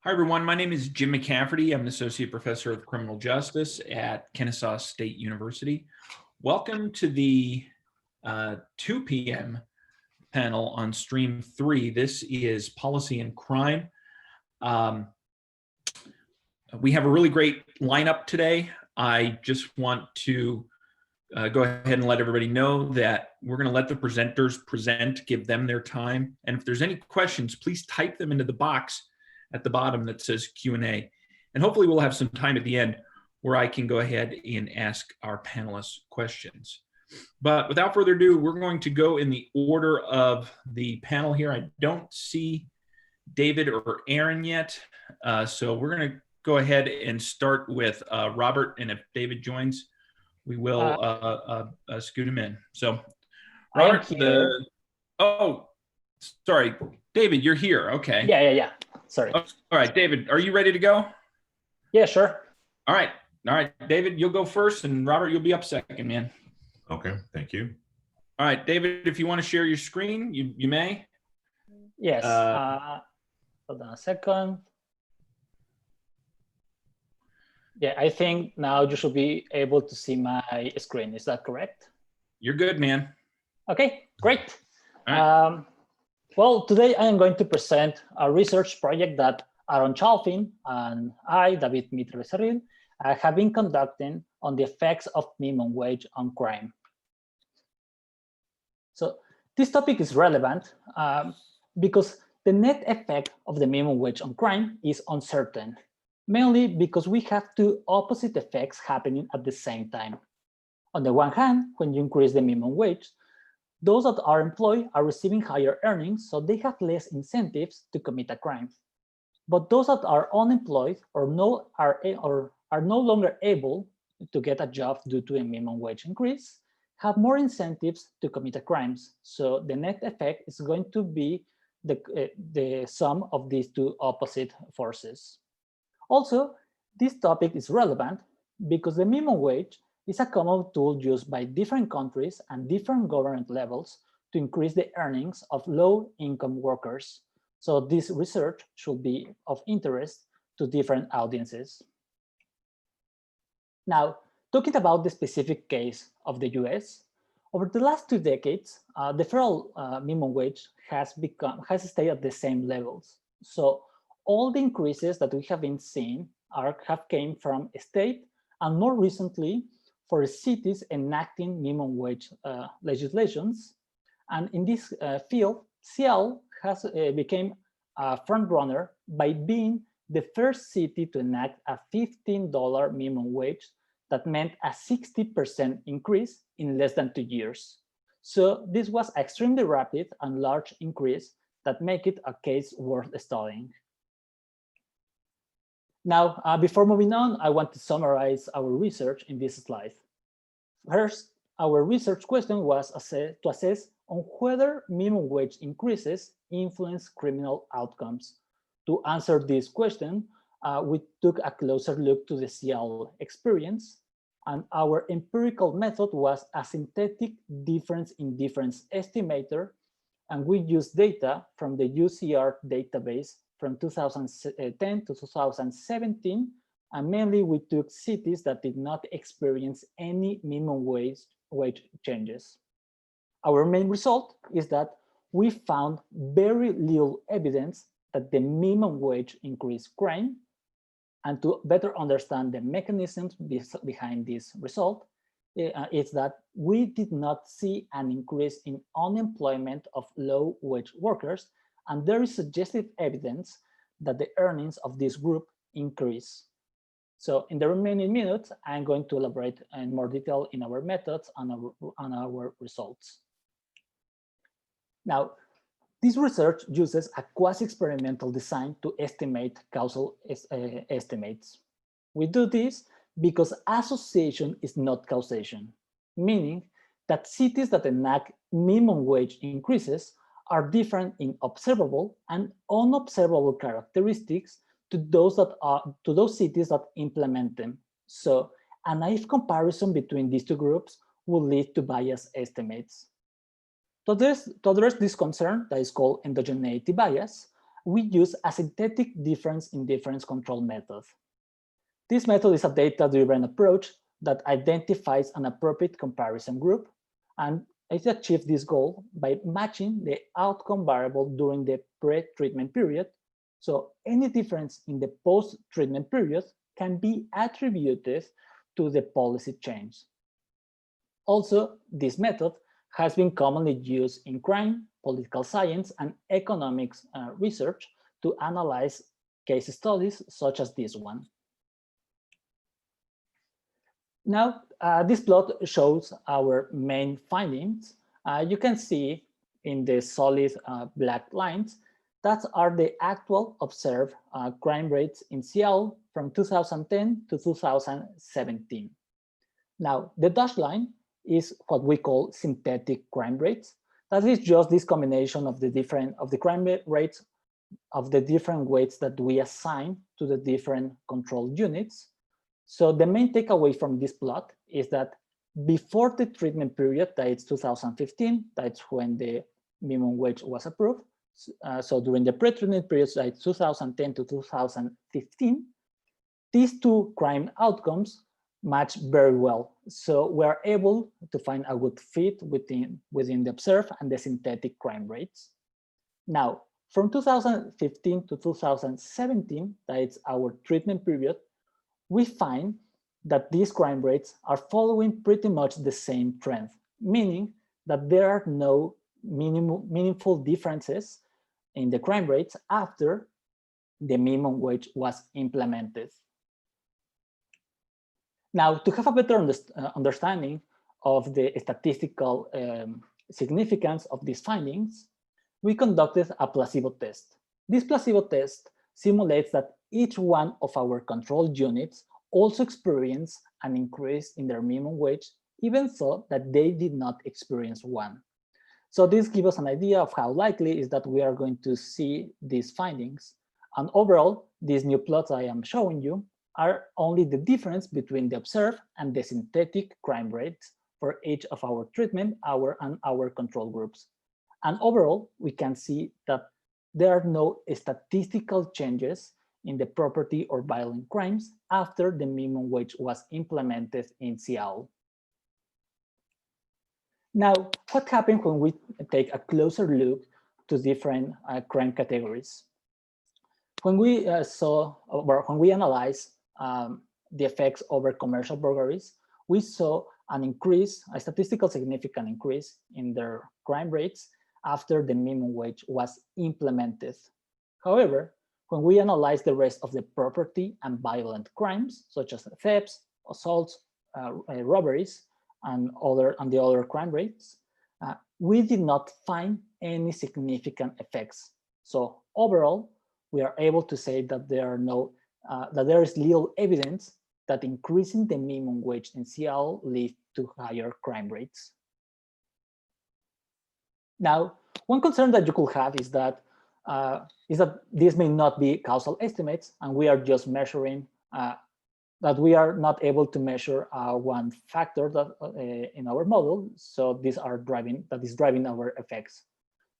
Hi, everyone. My name is Jim McCafferty. I'm an associate professor of criminal justice at Kennesaw State University. Welcome to the 2 p.m. panel on stream 3. This is policy and crime. We have a really great lineup today. I just want to go ahead and let everybody know that we're going to let the presenters present, give them their time. And if there's any questions, please type them into the box at the bottom that says Q&A. And hopefully we'll have some time at the end where I can go ahead and ask our panelists questions. But without further ado, we're going to go in the order of the panel here. I don't see David or Aaron yet. So we're going to go ahead and start with Robert. And if David joins, we will scoot him in. So Robert, oh, sorry, David, you're here. Okay. Yeah. Sorry. Oh, all right, David, are you ready to go? Yeah, sure. All right, David, you'll go first, and Robert, you'll be up second, man. Okay, thank you. All right, David, if you want to share your screen, you may. Yes. Hold on a second. Yeah, I think now you should be able to see my screen. Is that correct? You're good, man. Okay, great. All right. Well, today I am going to present a research project that Aaron Chalfin and I, David Mitre Becerril, have been conducting on the effects of minimum wage on crime. So this topic is relevant because the net effect of the minimum wage on crime is uncertain, mainly because we have two opposite effects happening at the same time. On the one hand, when you increase the minimum wage, those that are employed are receiving higher earnings, so they have less incentives to commit a crime. But those that are unemployed or are no longer able to get a job due to a minimum wage increase have more incentives to commit crimes. So the net effect is going to be the sum of these two opposite forces. Also, this topic is relevant because the minimum wage is a common tool used by different countries and different government levels to increase the earnings of low-income workers. So this research should be of interest to different audiences. Now, talking about the specific case of the US, over the last 2 decades, the federal minimum wage has stayed at the same levels. So all the increases that we have been seeing have came from state and more recently for cities enacting minimum wage legislations. And in this field, Seattle has became a front runner by being the first city to enact a $15 minimum wage that meant a 60% increase in less than 2 years. So this was extremely rapid and large increase that make it a case worth studying. Now, before moving on, I want to summarize our research in this slide. First, our research question was to assess on whether minimum wage increases influence criminal outcomes. To answer this question, we took a closer look to the Seattle experience, and our empirical method was a synthetic difference in difference estimator, and we used data from the UCR database from 2010 to 2017, and mainly we took cities that did not experience any minimum wage changes. Our main result is that we found very little evidence that the minimum wage increased crime. And to better understand the mechanisms behind this result, is that we did not see an increase in unemployment of low-wage workers, and there is suggestive evidence that the earnings of this group increase. So in the remaining minutes, I'm going to elaborate in more detail in our methods and our results. Now, this research uses a quasi-experimental design to estimate causal estimates. We do this because association is not causation, meaning that cities that enact minimum wage increases are different in observable and unobservable characteristics to those cities that implement them. So a naive comparison between these two groups will lead to biased estimates. To address this concern that is called endogeneity bias, we use a synthetic difference in difference control method. This method is a data-driven approach that identifies an appropriate comparison group, and it achieves this goal by matching the outcome variable during the pre-treatment period. So any difference in the post-treatment period can be attributed to the policy change. Also, this method has been commonly used in crime, political science, and economics research to analyze case studies such as this one. Now, this plot shows our main findings. You can see in the solid black lines that are the actual observed crime rates in Seattle from 2010 to 2017. Now, the dashed line is what we call synthetic crime rates. That is just this combination of the crime rates of the different weights that we assign to the different control units. So the main takeaway from this plot is that before the treatment period, that is 2015, that's when the minimum wage was approved. So during the pre-treatment period, like 2010 to 2015, these two crime outcomes match very well. So we're able to find a good fit within the observed and the synthetic crime rates. Now, from 2015 to 2017, that is our treatment period, we find that these crime rates are following pretty much the same trend, meaning that there are no meaningful differences in the crime rates after the minimum wage was implemented. Now, to have a better understanding of the statistical significance of these findings, we conducted a placebo test. This placebo test simulates that each one of our control units also experience an increase in their minimum wage, even though that they did not experience one. So this gives us an idea of how likely is that we are going to see these findings. And overall, these new plots I am showing you are only the difference between the observed and the synthetic crime rates for each of our treatment, and our control groups. And overall, we can see that there are no statistical changes in the property or violent crimes after the minimum wage was implemented in Seattle. Now, what happened when we take a closer look to different crime categories? When we analyzed the effects over commercial burglaries, we saw an increase, a statistical significant increase in their crime rates after the minimum wage was implemented. However, when we analyze the rest of the property and violent crimes, such as thefts, assaults, robberies, and the other crime rates, we did not find any significant effects. So overall, we are able to say that there is little evidence that increasing the minimum wage in Seattle leads to higher crime rates. Now, one concern that you could have is that these may not be causal estimates, and we are just measuring that we are not able to measure one factor that in our model. So these are driving our effects.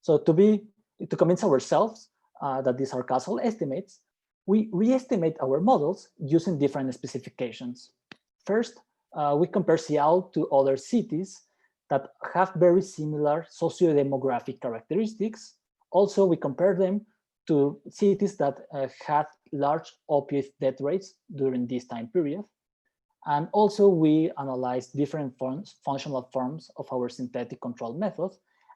So to convince ourselves that these are causal estimates, we re-estimate our models using different specifications. First, we compare Seattle to other cities that have very similar socio-demographic characteristics. Also, we compare them to cities that had large opioid death rates during this time period. And also, we analyze different functional forms of our synthetic control method.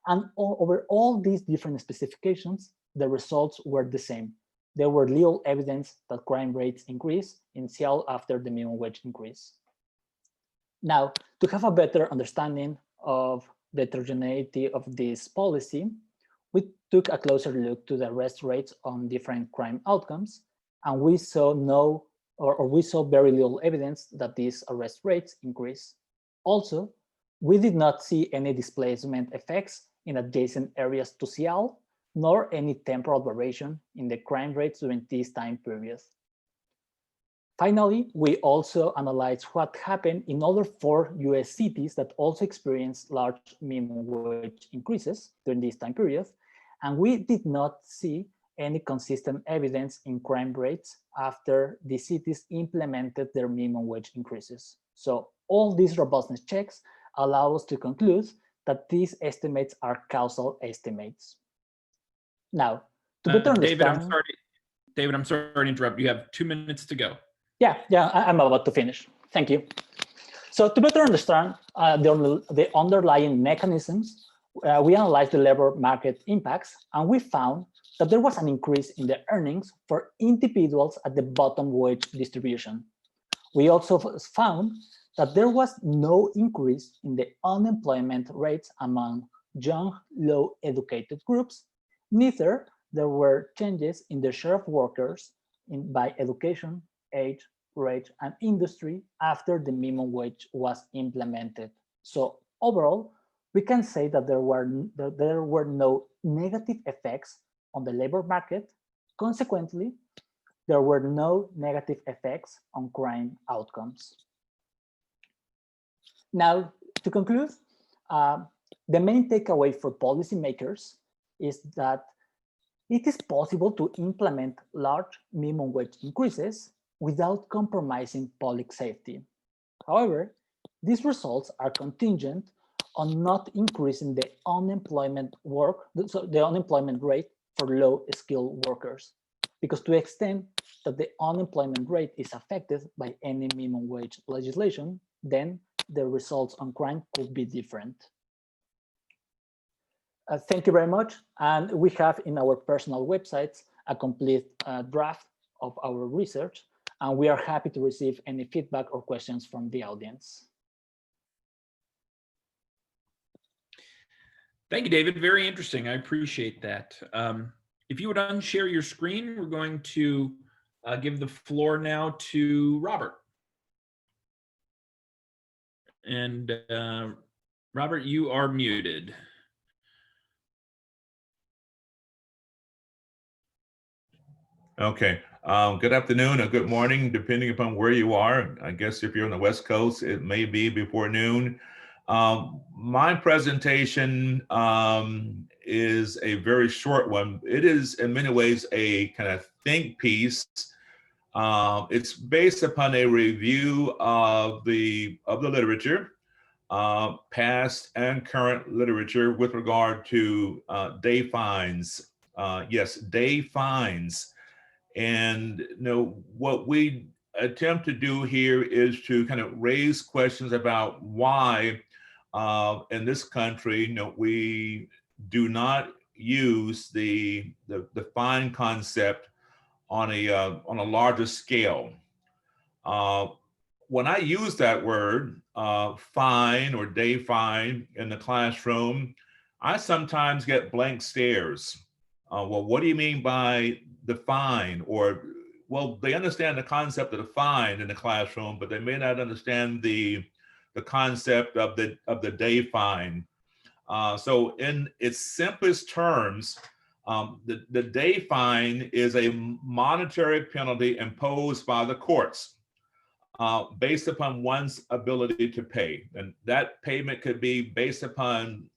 And over all these different specifications, the results were the same. There were little evidence that crime rates increased in Seattle after the minimum wage increase. Now, to have a better understanding of the heterogeneity of this policy, we took a closer look to the arrest rates on different crime outcomes, and we saw very little evidence that these arrest rates increase. Also, we did not see any displacement effects in adjacent areas to Seattle, nor any temporal variation in the crime rates during this time period. Finally, we also analyzed what happened in other 4 US cities that also experienced large minimum wage increases during this time period, and we did not see any consistent evidence in crime rates after the cities implemented their minimum wage increases. So all these robustness checks allow us to conclude that these estimates are causal estimates. Now, to better understand— David, I'm sorry to interrupt. You have 2 minutes to go. Yeah, I'm about to finish. Thank you. So to better understand the underlying mechanisms, we analyzed the labor market impacts, and we found that there was an increase in the earnings for individuals at the bottom wage distribution. We also found that there was no increase in the unemployment rates among young, low-educated groups. Neither there were changes in the share of workers by education, age, rate, and industry after the minimum wage was implemented. So overall, we can say that there were no negative effects on the labor market. Consequently, there were no negative effects on crime outcomes. Now, to conclude, the main takeaway for policymakers is that it is possible to implement large minimum wage increases without compromising public safety. However, these results are contingent on not increasing the unemployment rate for low-skilled workers, because to the extent that the unemployment rate is affected by any minimum wage legislation, then the results on crime could be different. Thank you very much. And we have in our personal websites a complete draft of our research, and we are happy to receive any feedback or questions from the audience. Thank you, David. Very interesting. I appreciate that. If you would unshare your screen, we're going to give the floor now to Robert. And Robert, you are muted. Okay. Good afternoon or good morning, depending upon where you are. I guess if you're on the West Coast, it may be before noon. My presentation is a very short one. It is in many ways a kind of think piece. It's based upon a review of the literature, past and current literature with regard to day fines. Yes, day fines. And what we attempt to do here is to kind of raise questions about why in this country we do not use the fine concept on a larger scale. When I use that word fine or day fine in the classroom, I sometimes get blank stares. Well, what do you mean by the fine? Or, well, they understand the concept of the fine in the classroom, but they may not understand the concept of the day fine. So in its simplest terms, the day fine is a monetary penalty imposed by the courts based upon one's ability to pay. And that payment could be based upon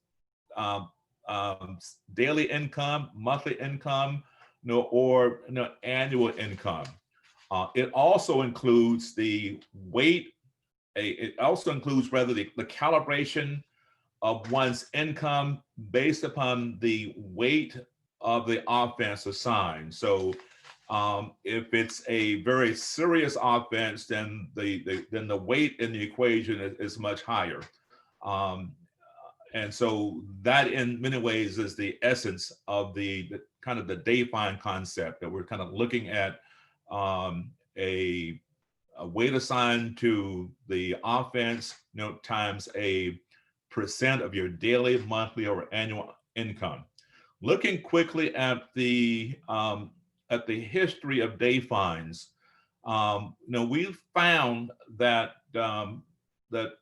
daily income, monthly income, or annual income. It also includes the weight. It also includes rather the calibration of one's income based upon the weight of the offense assigned. So if it's a very serious offense, then the weight in the equation is much higher. And so that in many ways is the essence of the kind of the day fine concept, that we're kind of looking at a weight assigned to the offense, times a percent of your daily, monthly, or annual income. Looking quickly at the history of day fines, we've found that that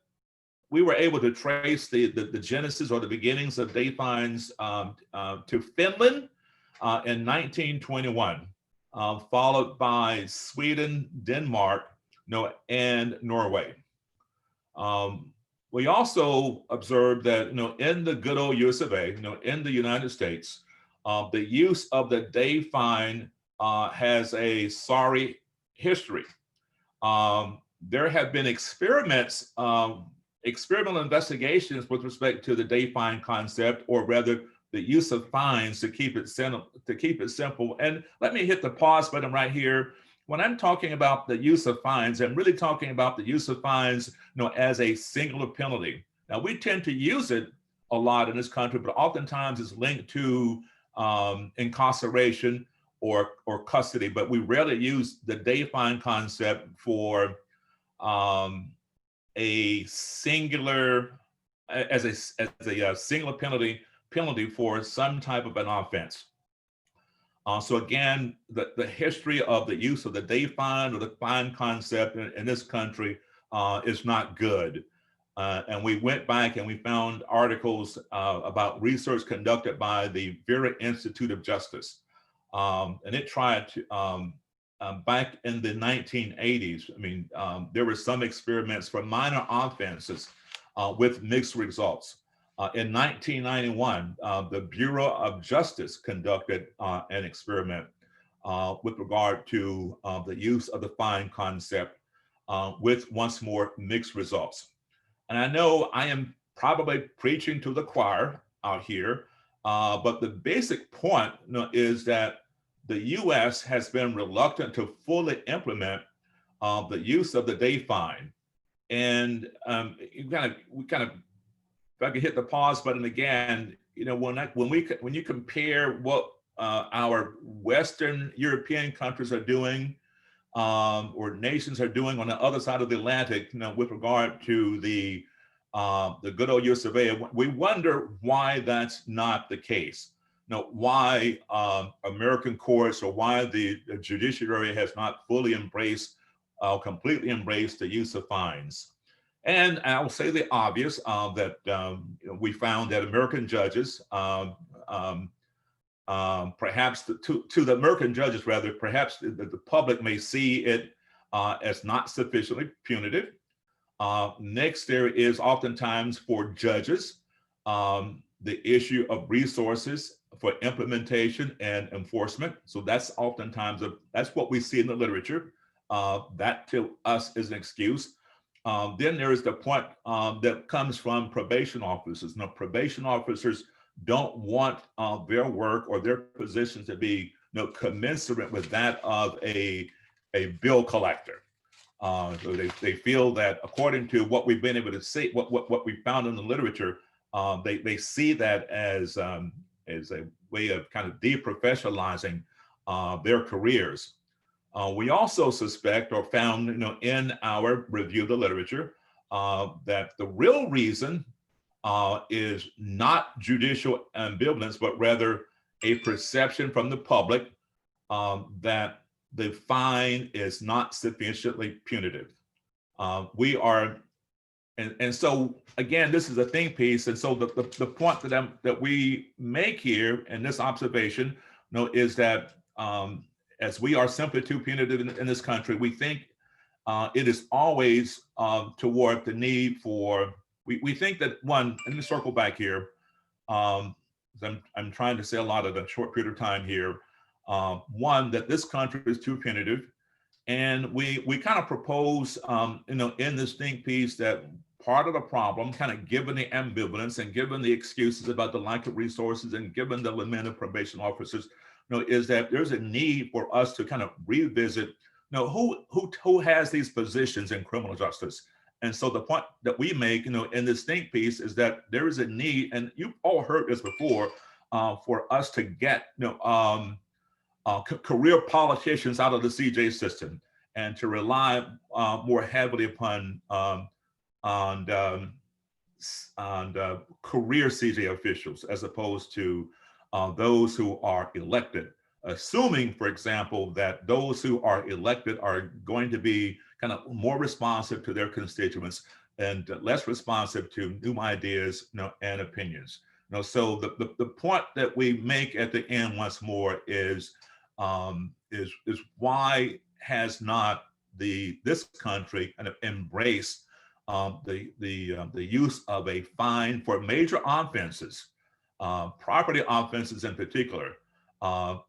we were able to trace the genesis or the beginnings of day fines to Finland in 1921, followed by Sweden, Denmark, and Norway. We also observed that in the good old US of A, in the United States, The use of the day fine has a sorry history. There have been experiments, experimental investigations with respect to the day fine concept, or rather the use of fines to keep it simple. And let me hit the pause button right here. When I'm talking about the use of fines, I'm really talking about the use of fines, as a singular penalty. Now, we tend to use it a lot in this country, but oftentimes it's linked to incarceration or custody. But we rarely use the day fine concept for a singular, as a singular penalty for some type of an offense. So again, the history of the use of the day fine or the fine concept in this country is not good. And we went back and we found articles about research conducted by the Vera Institute of Justice. And it tried to, back in the 1980s, there were some experiments for minor offenses with mixed results. In 1991, the Bureau of Justice conducted an experiment with regard to the use of the fine concept with, once more, mixed results. And I know I am probably preaching to the choir out here, but the basic point is that the US has been reluctant to fully implement the use of the day fine. And if I could hit the pause button again, when you compare what our Western European countries are doing, or nations are doing on the other side of the Atlantic, with regard to the good old US of A, we wonder why that's not the case. Why American courts, or why the judiciary has not fully embraced, completely embraced the use of fines. And I will say the obvious, that we found that American judges, perhaps to the American judges, rather, perhaps the public may see it as not sufficiently punitive. Next, there is oftentimes for judges, the issue of resources for implementation and enforcement. So that's oftentimes, that's what we see in the literature. That to us is an excuse. Then there is the point that comes from probation officers. Now, probation officers don't want their work or their positions to be commensurate with that of a bill collector. So they feel that, according to what we've been able to see, what we found in the literature, they see that as a way of kind of deprofessionalizing their careers. We also suspect, or found in our review of the literature, that the real reason is not judicial ambivalence, but rather a perception from the public that the fine is not sufficiently punitive. We are, and so again, this is a think piece. And so the point that we make here in this observation, is that as we are simply too punitive in this country, we think it is always toward the need for, we think that one, let me circle back here. I'm trying to say a lot in a short period of time here. One, that this country is too punitive. And we kind of propose, in this think piece, that part of the problem, kind of given the ambivalence and given the excuses about the lack of resources and given the lamented probation officers, is that there's a need for us to kind of revisit, who has these positions in criminal justice. And so the point that we make, in this think piece, is that there is a need, and you've all heard this before, for us to get, career politicians out of the CJ system, and to rely more heavily upon career CJ officials, as opposed to those who are elected, assuming, for example, that those who are elected are going to be kind of more responsive to their constituents and less responsive to new ideas, and opinions. So the point that we make at the end once more is why has not this country kind of embraced the use of a fine for major offenses property offenses in particular,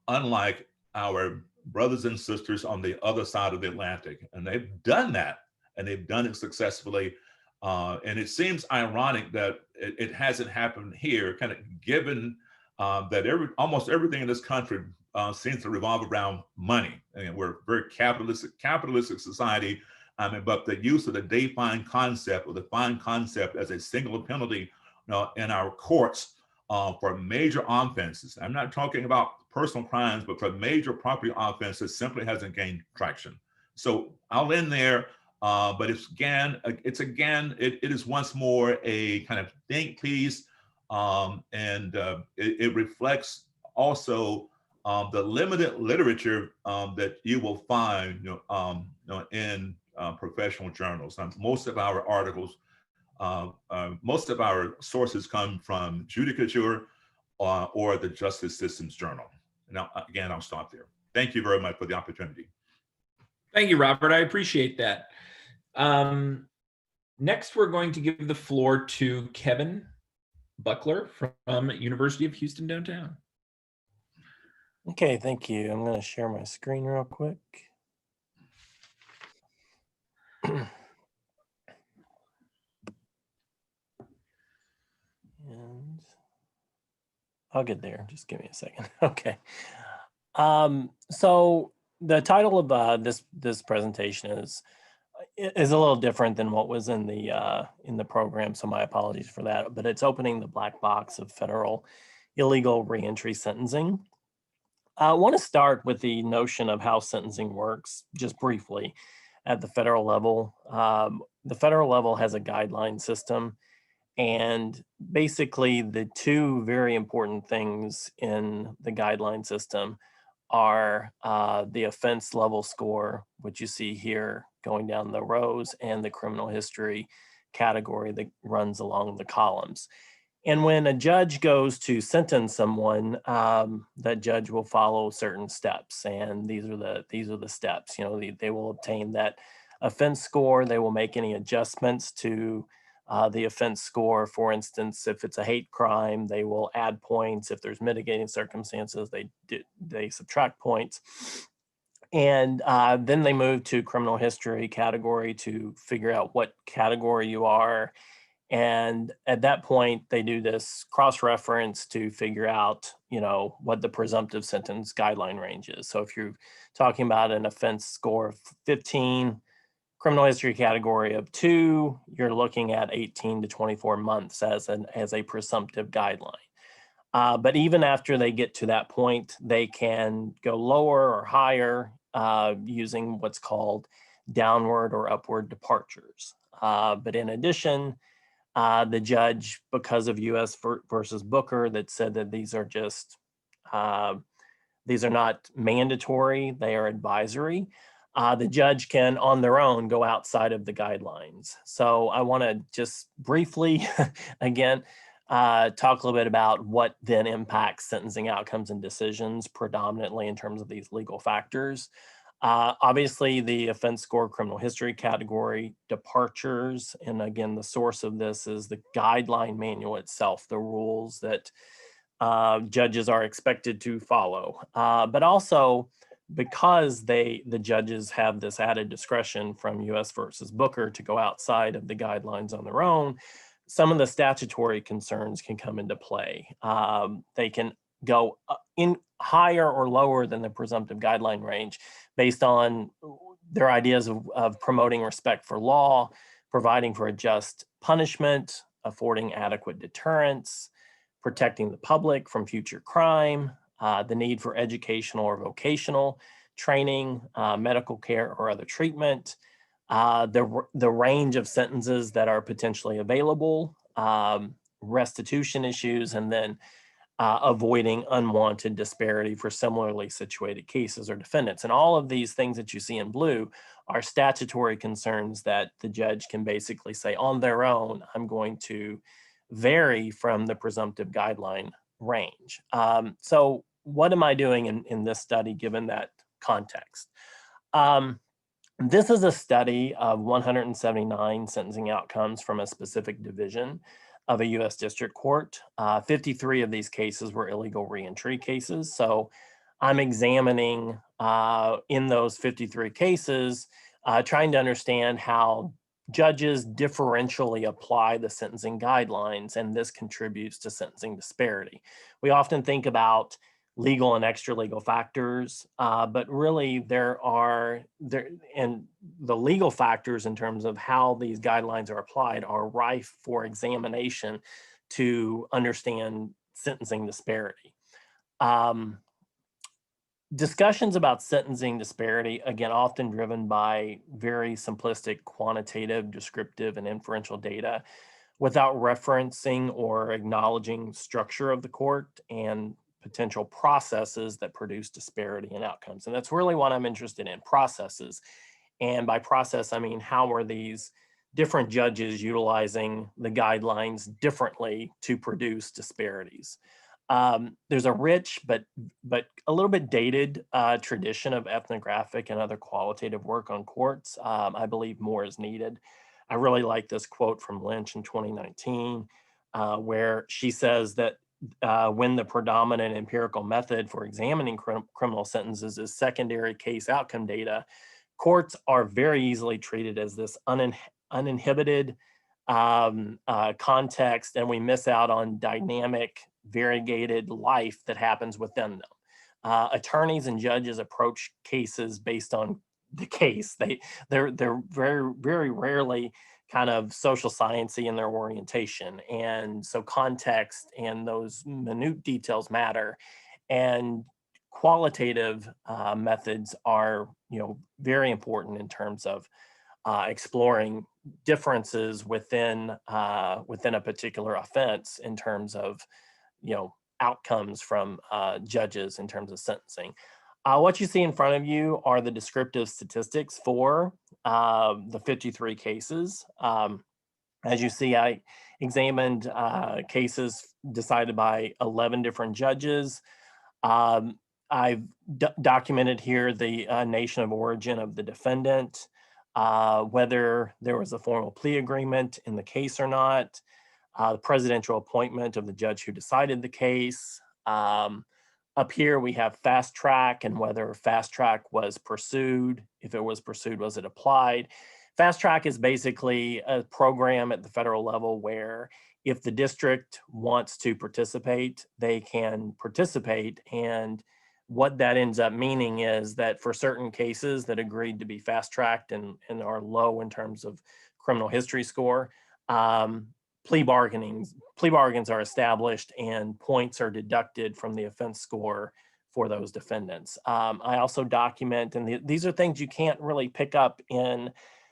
unlike our brothers and sisters on the other side of the Atlantic. And they've done that, and they've done it successfully. And it seems ironic that it hasn't happened here, kind of given that almost everything in this country seems to revolve around money. And we're a very capitalistic society. But the use of the defined concept or the fine concept as a single penalty in our courts for major offenses. I'm not talking about personal crimes, but for major property offenses simply hasn't gained traction. So I'll end there. But it is once more a kind of think piece, and it reflects also the limited literature that you will find in professional journals. Most of our articles, most of our sources come from Judicature or the Justice Systems Journal. Now, again, I'll stop there. Thank you very much for the opportunity. Thank you, Robert. I appreciate that. Next, we're going to give the floor to Kevin Buckler from University of Houston Downtown. Okay, thank you. I'm going to share my screen real quick. And I'll get there. Just give me a second. Okay. So the title of this presentation is a little different than what was in the program, so my apologies for that. But it's opening the black box of federal illegal reentry sentencing. I want to start with the notion of how sentencing works, just briefly, at the federal level. The federal level has a guideline system, and basically the two very important things in the guideline system are the offense level score, which you see here going down the rows, and the criminal history category that runs along the columns. And when a judge goes to sentence someone, that judge will follow certain steps, and these are the steps. You know, they will obtain that offense score. They will make any adjustments to the offense score. For instance, if it's a hate crime, they will add points. If there's mitigating circumstances, they subtract points. And then they move to criminal history category to figure out what category you are. And at that point, they do this cross-reference to figure out, what the presumptive sentence guideline range is. So if you're talking about an offense score of 15, criminal history category of 2, you're looking at 18 to 24 months as a presumptive guideline. But even after they get to that point, they can go lower or higher using what's called downward or upward departures. But in addition, the judge, because of U.S. versus Booker, that said that these are not mandatory, they are advisory. The judge can, on their own, go outside of the guidelines. So I want to just briefly, again, talk a little bit about what then impacts sentencing outcomes and decisions, predominantly in terms of these legal factors. Obviously, the offense score criminal history category departures, and again, the source of this is the guideline manual itself, the rules that judges are expected to follow. But also, because the judges have this added discretion from U.S. versus Booker to go outside of the guidelines on their own, some of the statutory concerns can come into play. They can go in higher or lower than the presumptive guideline range based on their ideas of promoting respect for law, providing for a just punishment, affording adequate deterrence, protecting the public from future crime, the need for educational or vocational training, medical care or other treatment, the range of sentences that are potentially available, restitution issues, and then avoiding unwanted disparity for similarly situated cases or defendants. And all of these things that you see in blue are statutory concerns that the judge can basically say on their own, I'm going to vary from the presumptive guideline range. So what am I doing in this study given that context? This is a study of 179 sentencing outcomes from a specific division. of a U.S. District Court. 53 of these cases were illegal reentry cases. So I'm examining in those 53 cases, trying to understand how judges differentially apply the sentencing guidelines, and this contributes to sentencing disparity. We often think about legal and extra legal factors, but really and the legal factors in terms of how these guidelines are applied are rife for examination to understand sentencing disparity. Discussions about sentencing disparity, again, often driven by very simplistic quantitative, descriptive, and inferential data without referencing or acknowledging structure of the court and potential processes that produce disparity in outcomes. And that's really what I'm interested in, processes. And by process, I mean, how are these different judges utilizing the guidelines differently to produce disparities? There's a rich but a little bit dated tradition of ethnographic and other qualitative work on courts. I believe more is needed. I really like this quote from Lynch in 2019, where she says that when the predominant empirical method for examining criminal sentences is secondary case outcome data, courts are very easily treated as this uninhibited context, and we miss out on dynamic, variegated life that happens within them. Attorneys and judges approach cases based on the case. They're very, very rarely kind of social sciencey in their orientation, and so context and those minute details matter. And qualitative methods are, very important in terms of exploring differences within a particular offense in terms of outcomes from judges in terms of sentencing. What you see in front of you are the descriptive statistics for the 53 cases. As you see, I examined cases decided by 11 different judges. I've documented here the nation of origin of the defendant, whether there was a formal plea agreement in the case or not, the presidential appointment of the judge who decided the case. Up here, we have fast track and whether fast track was pursued. If it was pursued, was it applied? Fast track is basically a program at the federal level where if the district wants to participate, they can participate. And what that ends up meaning is that for certain cases that agreed to be fast tracked and are low in terms of criminal history score, plea bargains are established and points are deducted from the offense score for those defendants. I also document, and these are things you can't really pick up in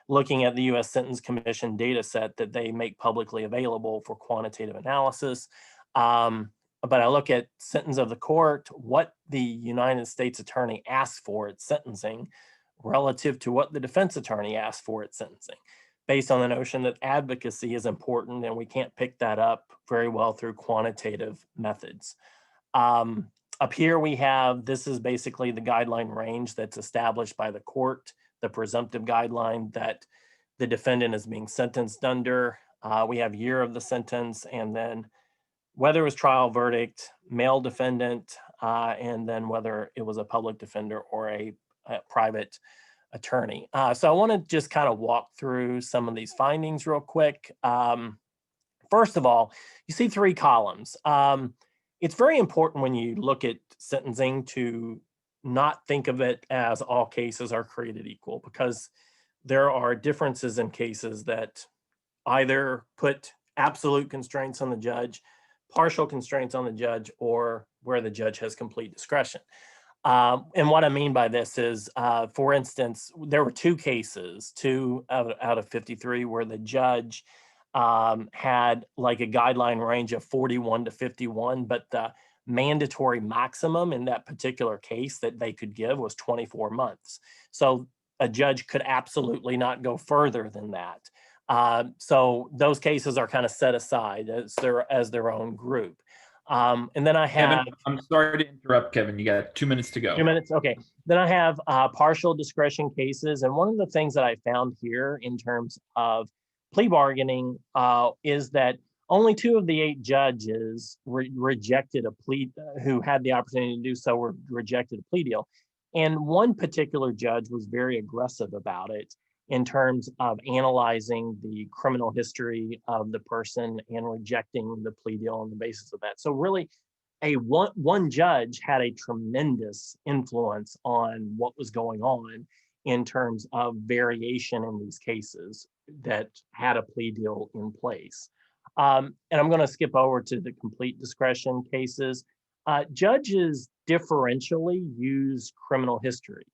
looking at the U.S. Sentence Commission data set that they make publicly available for quantitative analysis. But I look at sentence of the court, what the United States attorney asked for at sentencing relative to what the defense attorney asked for at sentencing, based on the notion that advocacy is important and we can't pick that up very well through quantitative methods. Up here we have, this is basically the guideline range that's established by the court, the presumptive guideline that the defendant is being sentenced under. We have year of the sentence, and then whether it was trial verdict, male defendant, and then whether it was a public defender or a private attorney. So I want to just kind of walk through some of these findings real quick. First of all, you see 3 columns. It's very important when you look at sentencing to not think of it as all cases are created equal, because there are differences in cases that either put absolute constraints on the judge, partial constraints on the judge, or where the judge has complete discretion. And what I mean by this is, for instance, there were 2 cases, 2 out of 53, where the judge had like a guideline range of 41 to 51, but the mandatory maximum in that particular case that they could give was 24 months. So a judge could absolutely not go further than that. So those cases are kind of set aside as their own group. And then I have— Kevin, I'm sorry to interrupt, Kevin. You got 2 minutes to go. 2 minutes, okay. Then I have partial discretion cases. And one of the things that I found here in terms of plea bargaining is that only 2 of the 8 judges rejected a plea, who had the opportunity to do so, rejected a plea deal. And one particular judge was very aggressive about it in terms of analyzing the criminal history of the person and rejecting the plea deal on the basis of that. So really, one judge had a tremendous influence on what was going on in terms of variation in these cases that had a plea deal in place. And I'm going to skip over to the complete discretion cases. Judges differentially use criminal history.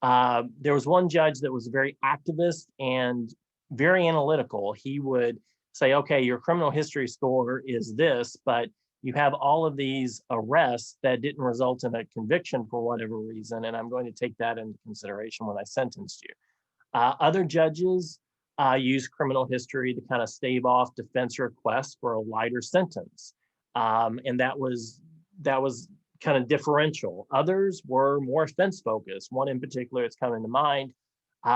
There was one judge that was very activist and very analytical. He would say, okay, your criminal history score is this, but you have all of these arrests that didn't result in a conviction for whatever reason, and I'm going to take that into consideration when I sentenced you. Other judges use criminal history to kind of stave off defense requests for a lighter sentence. And that was kind of differential. Others were more offense focused. One in particular that's coming to mind,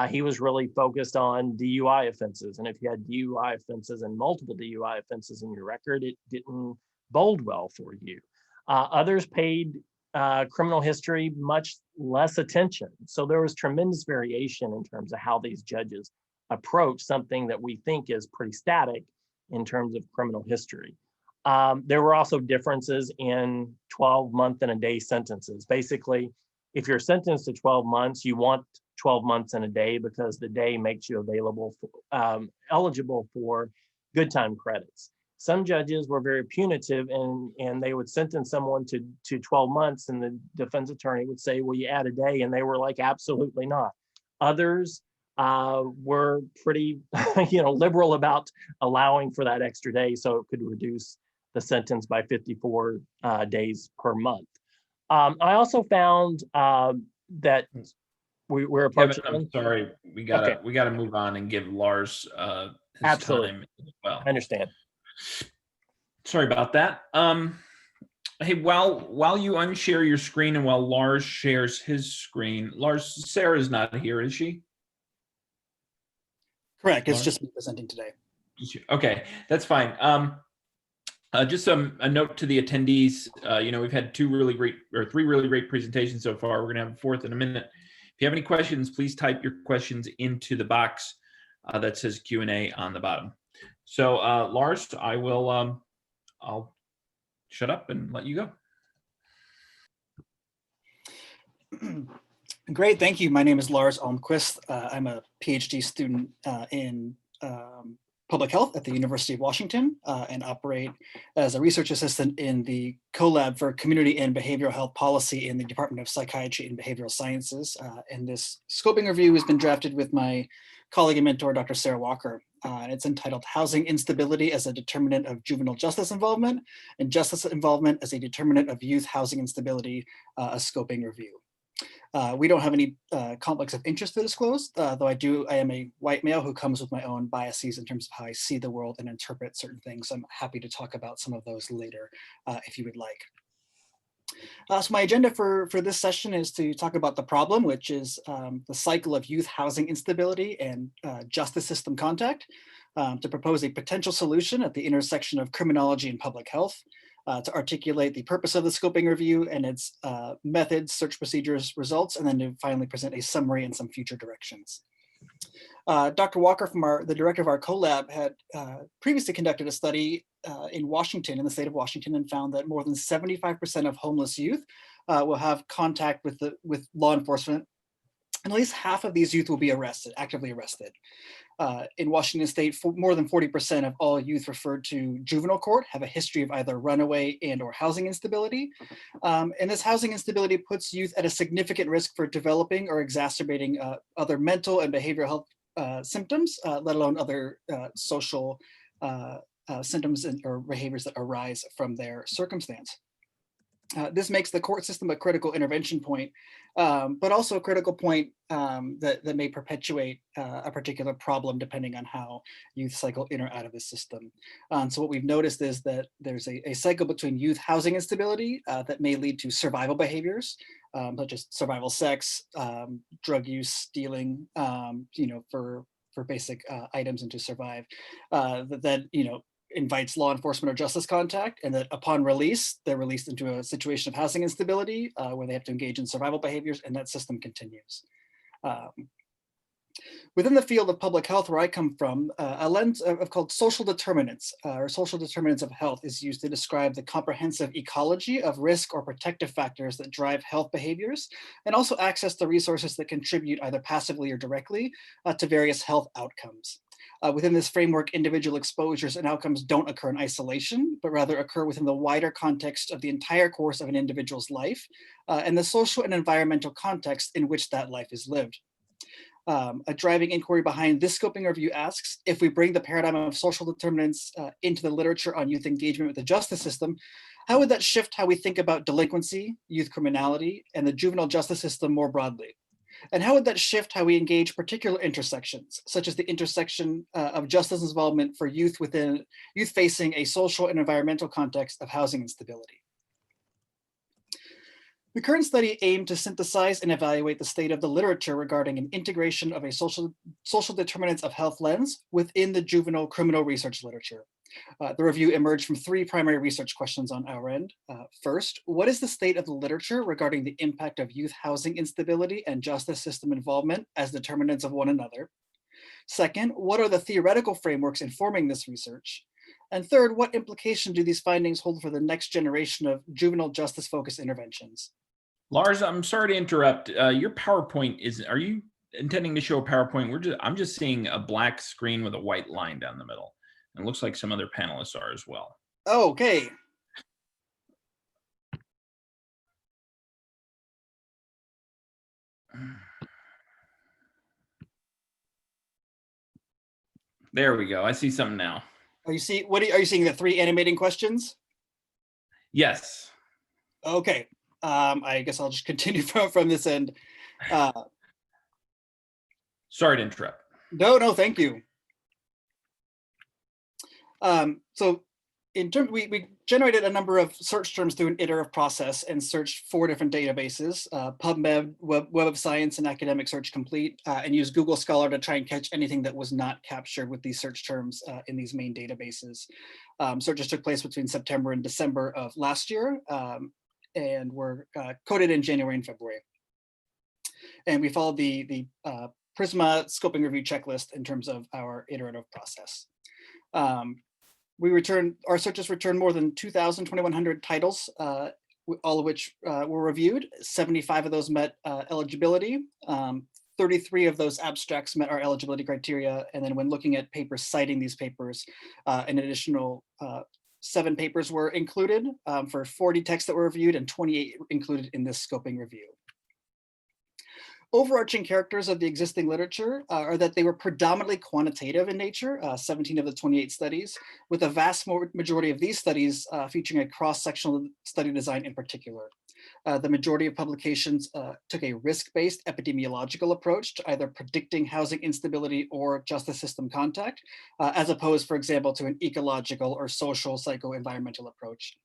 he was really focused on DUI offenses. And if you had DUI offenses and multiple DUI offenses in your record, it didn't bode well for you. Others paid criminal history much less attention. So there was tremendous variation in terms of how these judges approach something that we think is pretty static in terms of criminal history. There were also differences in 12-month and a day sentences. Basically, if you're sentenced to 12 months, you want 12 months and a day because the day makes you eligible for good time credits. Some judges were very punitive and they would sentence someone to 12 months and the defense attorney would say, well, you add a day, and they were like, absolutely not. Others were pretty liberal about allowing for that extra day so it could reduce the sentence by 54 days per month. I also found that we're approaching. Kevin, I'm sorry, we gotta move on and give Lars his Absolutely. time as well. I understand. Sorry about that. Hey, while you unshare your screen and while Lars shares his screen, Lars, Sarah's not here, is she? Correct. It's Lars? just me presenting today. Okay, that's fine. Just a note to the attendees. We've had three really great presentations so far. We're gonna have a fourth in a minute. If you have any questions, please type your questions into the box that says Q&A on the bottom. So Lars, I'll shut up and let you go. Great, thank you. My name is Lars Olson. I'm a PhD student in public health at the University of Washington and operate as a research assistant in the collab for community and behavioral health policy in the Department of Psychiatry and Behavioral Sciences. And this scoping review has been drafted with my colleague and mentor, Dr. Sarah Walker. And it's entitled Housing Instability as a Determinant of Juvenile Justice Involvement and Justice Involvement as a Determinant of Youth Housing Instability, a scoping review. We don't have any conflicts of interest to disclose, though I am a white male who comes with my own biases in terms of how I see the world and interpret certain things. So I'm happy to talk about some of those later if you would like. So my agenda for this session is to talk about the problem, which is the cycle of youth housing instability and justice system contact, to propose a potential solution at the intersection of criminology and public health, to articulate the purpose of the scoping review and its methods, search procedures, results, and then to finally present a summary and some future directions. Dr. Walker, the director of our collab, had previously conducted a study in Washington, in the state of Washington, and found that more than 75% of homeless youth will have contact with law enforcement, and at least half of these youth will be actively arrested. In Washington state, more than 40% of all youth referred to juvenile court have a history of either runaway and or housing instability. And this housing instability puts youth at a significant risk for developing or exacerbating other mental and behavioral health symptoms, let alone other social symptoms or behaviors that arise from their circumstance. This makes the court system a critical intervention point, but also a critical point that may perpetuate a particular problem depending on how youth cycle in or out of the system. So what we've noticed is that there's a cycle between youth housing instability that may lead to survival behaviors, such as survival sex, drug use, stealing, for basic items and to survive, that invites law enforcement or justice contact, and that upon release, they're released into a situation of housing instability where they have to engage in survival behaviors, and that system continues. Within the field of public health, where I come from, a lens called social determinants, or social determinants of health, is used to describe the comprehensive ecology of risk or protective factors that drive health behaviors, and also access to resources that contribute either passively or directly to various health outcomes. Within this framework, individual exposures and outcomes don't occur in isolation, but rather occur within the wider context of the entire course of an individual's life and the social and environmental context in which that life is lived. A driving inquiry behind this scoping review asks, if we bring the paradigm of social determinants into the literature on youth engagement with the justice system, how would that shift how we think about delinquency, youth criminality, and the juvenile justice system more broadly? And how would that shift how we engage particular intersections, such as the intersection of justice involvement for youth facing a social and environmental context of housing instability? The current study aimed to synthesize and evaluate the state of the literature regarding an integration of a social determinants of health lens within the juvenile criminal research literature. The review emerged from three primary research questions on our end. First, what is the state of the literature regarding the impact of youth housing instability and justice system involvement as determinants of one another? Second, what are the theoretical frameworks informing this research? And third, what implication do these findings hold for the next generation of juvenile justice-focused interventions? Lars, I'm sorry to interrupt. Your PowerPoint are you intending to show a PowerPoint? I'm just seeing a black screen with a white line down the middle. And it looks like some other panelists are as well. Oh, okay. There we go. I see something now. Are you seeing the three animating questions? Yes. Okay. I guess I'll just continue from this end. Sorry to interrupt. No, thank you. So in terms, we generated a number of search terms through an iterative process and searched 4 different databases, PubMed, Web of Science, and Academic Search Complete, and used Google Scholar to try and catch anything that was not captured with these search terms in these main databases. Searches took place between September and December of last year, and were coded in January and February. And we followed the Prisma scoping review checklist in terms of our iterative process. Our searches returned more than 2,100 titles, all of which were reviewed. 75 of those met eligibility. 33 of those abstracts met our eligibility criteria. And then when looking at papers citing these papers, an additional 7 papers were included for 40 texts that were reviewed and 28 included in this scoping review. Overarching characters of the existing literature are that they were predominantly quantitative in nature, 17 of the 28 studies, with a vast majority of these studies featuring a cross-sectional study design in particular. The majority of publications took a risk-based epidemiological approach to either predicting housing instability or justice system contact, as opposed, for example, to an ecological or social psycho-environmental approach.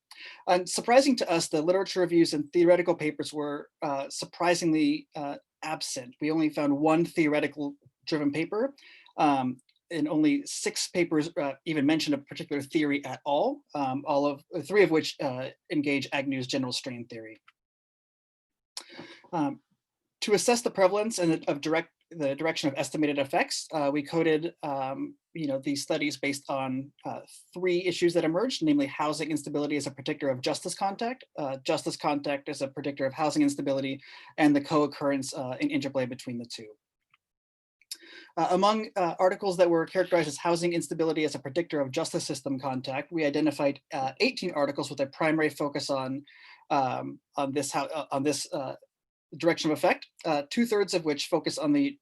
And surprising to us, the literature reviews and theoretical papers were surprisingly absent. We only found 1 theoretical driven paper, and only 6 papers even mentioned a particular theory at all, 3 of which engage Agnew's general strain theory. To assess the prevalence and the direction of estimated effects, we coded these studies based on 3 issues that emerged, namely housing instability as a predictor of justice contact as a predictor of housing instability, and the co-occurrence and interplay between the 2. Among articles that were characterized as housing instability as a predictor of justice system contact, we identified 18 articles with a primary focus on this direction of effect, 2/3 of which focus on the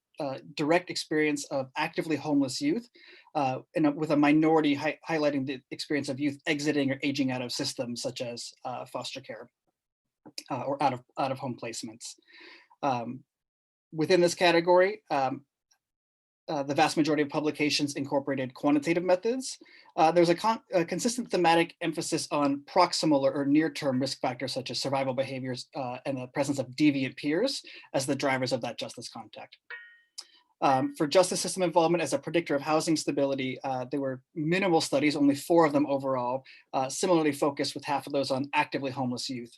direct experience of actively homeless youth, and with a minority highlighting the experience of youth exiting or aging out of systems such as foster care or out of home placements. Within this category, the vast majority of publications incorporated quantitative methods. There's a consistent thematic emphasis on proximal or near-term risk factors such as survival behaviors and the presence of deviant peers as the drivers of that justice contact. For justice system involvement as a predictor of housing stability, there were minimal studies, only 4 of them overall, similarly focused with half of those on actively homeless youth.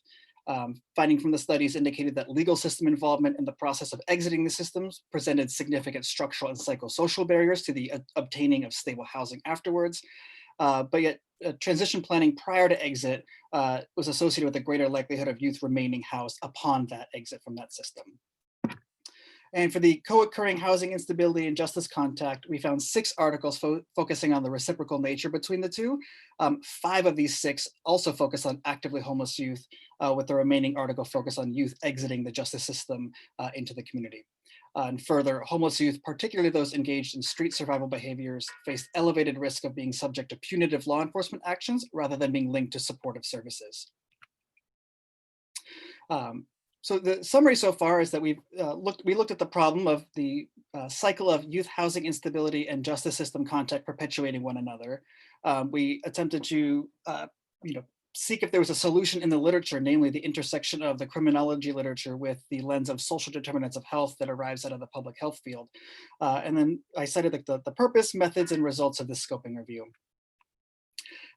Finding from the studies indicated that legal system involvement in the process of exiting the systems presented significant structural and psychosocial barriers to the obtaining of stable housing afterwards. But yet transition planning prior to exit was associated with a greater likelihood of youth remaining housed upon that exit from that system. And for the co-occurring housing instability and justice contact, we found 6 articles focusing on the reciprocal nature between the two. 5 of these 6 also focus on actively homeless youth, with the remaining article focused on youth exiting the justice system into the community. And further, homeless youth, particularly those engaged in street survival behaviors, faced elevated risk of being subject to punitive law enforcement actions rather than being linked to supportive services. So the summary so far is that we looked at the problem of the cycle of youth housing instability and justice system contact perpetuating one another. We attempted to seek if there was a solution in the literature, namely the intersection of the criminology literature with the lens of social determinants of health that arrives out of the public health field. And then I cited the purpose, methods, and results of this scoping review.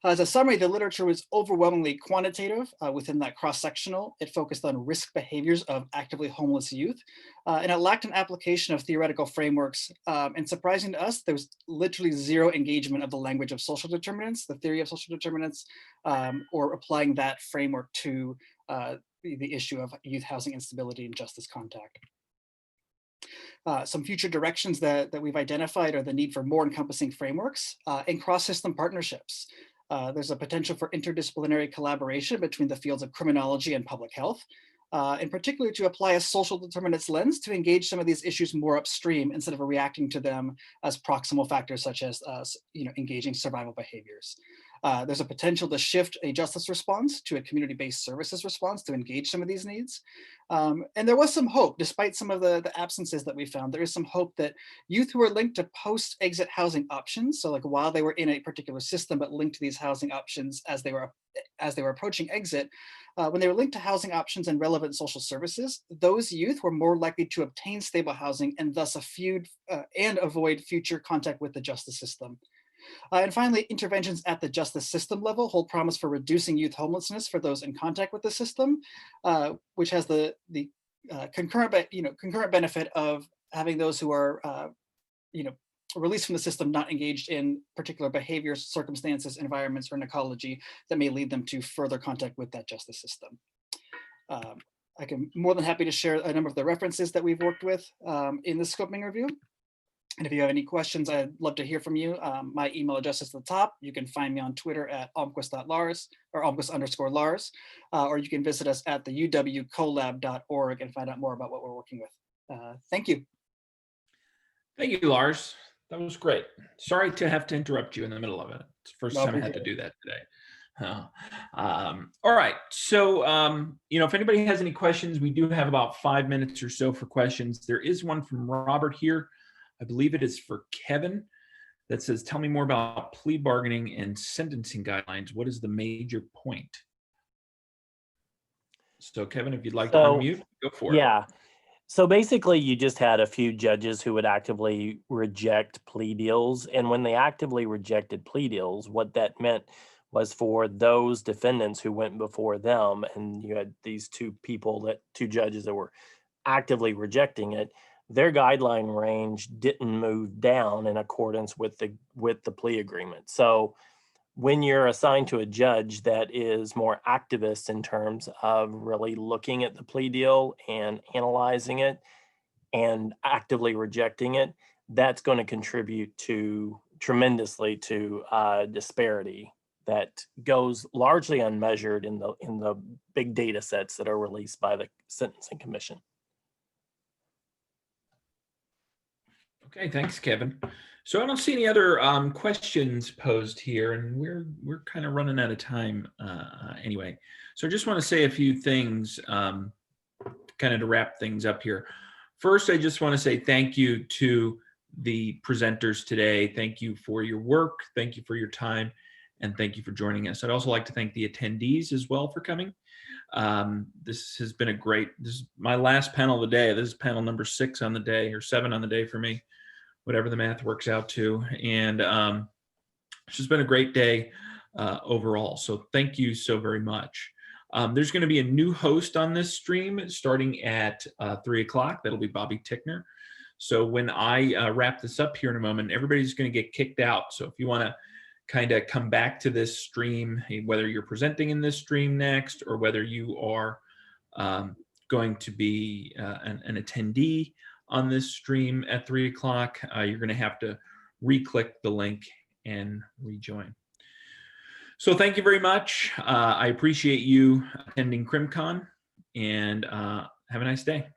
As a summary, the literature was overwhelmingly quantitative within that cross-sectional. It focused on risk behaviors of actively homeless youth, and it lacked an application of theoretical frameworks. And surprising to us, there was literally 0 engagement of the language of social determinants, the theory of social determinants, or applying that framework to the issue of youth housing instability and justice contact. Some future directions that we've identified are the need for more encompassing frameworks and cross-system partnerships. There's a potential for interdisciplinary collaboration between the fields of criminology and public health, in particular to apply a social determinants lens to engage some of these issues more upstream instead of reacting to them as proximal factors such as engaging survival behaviors. There's a potential to shift a justice response to a community-based services response to engage some of these needs. And there was some hope, despite some of the absences that we found. There is some hope that youth who are linked to post-exit housing options, so like while they were in a particular system but linked to these housing options as they were approaching exit, when they were linked to housing options and relevant social services, those youth were more likely to obtain stable housing and thus avoid future contact with the justice system. And finally, interventions at the justice system level hold promise for reducing youth homelessness for those in contact with the system, which has the concurrent benefit of having those who are released from the system not engaged in particular behaviors, circumstances, environments, or an ecology that may lead them to further contact with that justice system. I can more than happy to share a number of the references that we've worked with in this scoping review. And if you have any questions, I'd love to hear from you. My email address is at the top. You can find me on Twitter at almquist.lars or almquist_Lars, or you can visit us at the uwcolab.org and find out more about what we're working with. Thank you. Thank you, Lars. That was great. Sorry to have to interrupt you in the middle of it. It's the first time I had to do that today. All right. So, if anybody has any questions, we do have about 5 minutes or so for questions. There is one from Robert here. I believe it is for Kevin that says, tell me more about plea bargaining and sentencing guidelines. What is the major point? So Kevin, if you'd like to unmute, go for it. Yeah. So basically you just had a few judges who would actively reject plea deals. And when they actively rejected plea deals, what that meant was for those defendants who went before them, and you had these two judges that were actively rejecting it, their guideline range didn't move down in accordance with the plea agreement. So when you're assigned to a judge that is more activist in terms of really looking at the plea deal and analyzing it and actively rejecting it, that's going to contribute tremendously to disparity that goes largely unmeasured in the big data sets that are released by the Sentencing Commission. Okay, thanks, Kevin. So I don't see any other questions posed here, and we're kind of running out of time anyway. So I just want to say a few things kind of to wrap things up here. First, I just want to say thank you to the presenters today. Thank you for your work. Thank you for your time. And thank you for joining us. I'd also like to thank the attendees as well for coming. This has been this is my last panel of the day. This is panel number 6 on the day, or 7 on the day for me. whatever the math works out to. And it's just been a great day overall. So thank you so very much. There's going to be a new host on this stream starting at 3 o'clock. That'll be Bobby Tickner. So when I wrap this up here in a moment, everybody's going to get kicked out. So if you want to kind of come back to this stream, whether you're presenting in this stream next or whether you are going to be an attendee on this stream at 3 o'clock, you're going to have to re-click the link and rejoin. So thank you very much. I appreciate you attending CrimCon, and have a nice day.